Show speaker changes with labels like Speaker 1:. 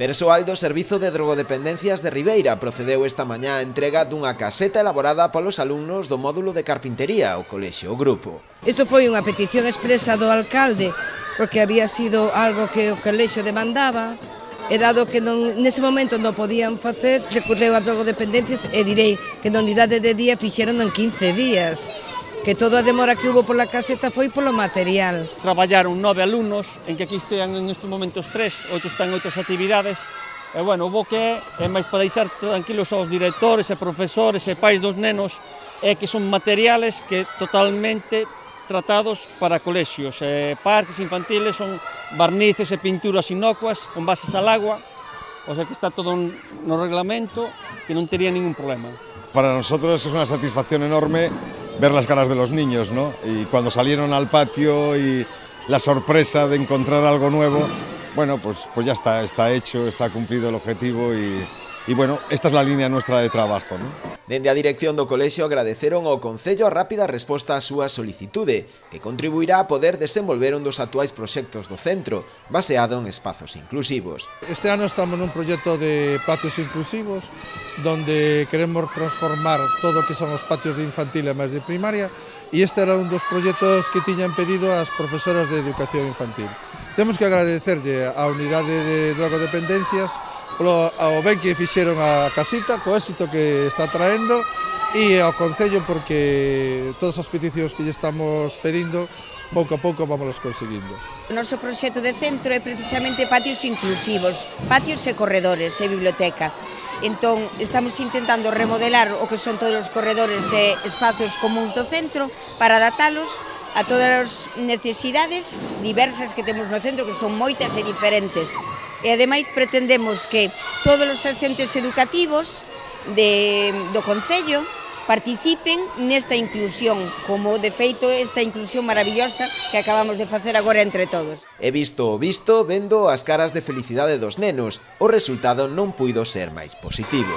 Speaker 1: Persoal do Servizo de Drogodependencias de Ribeira procedeu esta mañá a entrega dunha caseta elaborada polos alumnos do módulo de carpintería ao colexio O Grupo.
Speaker 2: Isto foi unha petición expresa do alcalde, porque había sido algo que o colexio demandaba, e dado que nese momento non podían facer, recorreu a drogodependencias e direi que na unidade de día fixeron en 15 días. Que toda a demora que hubo pola caseta foi polo material.
Speaker 3: Traballaron 9 alumnos, en que aquí estean en estes momentos 3, outros están en outras actividades, e bueno, o bo que é máis para deixar tranquilos aos directores e profesores e pais dos nenos, é que son materiales que totalmente tratados para colexios, parques infantiles, son barnices e pinturas inocuas con bases al agua, o sea que está todo no reglamento, que non tería ningún problema.
Speaker 4: Para nosotros es una satisfacción enorme ver las caras de los niños, ¿no? Y cuando salieron al patio y la sorpresa de encontrar algo nuevo, bueno, pues ya está hecho, está cumplido el objetivo y bueno, esta es la línea nuestra de trabajo, ¿no?
Speaker 1: Dende a dirección do colexio agradeceron ao Concello a rápida resposta á súa solicitude, que contribuirá a poder desenvolver un dos actuais proxectos do centro, baseado en espazos inclusivos.
Speaker 5: Este ano estamos nun proxecto de patios inclusivos, donde queremos transformar todo o que son os patios de infantil e máis de primaria, e este era un dos proxectos que tiñan pedido as profesoras de educación infantil. Temos que agradecerlle á unidade de drogodependencias ao ben que fixeron a casita, co éxito que está traendo, e ao Concello porque todas as peticións que lle estamos pedindo pouco a pouco vamos conseguindo.
Speaker 6: O noso proxecto de centro é precisamente patios inclusivos, patios e corredores e biblioteca. Entón, estamos intentando remodelar o que son todos os corredores e espazos comuns do centro para adaptalos a todas as necesidades diversas que temos no centro, que son moitas e diferentes. E ademais pretendemos que todos os asentes educativos do Concello participen nesta inclusión, como de feito esta inclusión maravillosa que acabamos de facer agora entre todos.
Speaker 1: E visto o visto, vendo as caras de felicidade dos nenos, o resultado non puido ser máis positivo.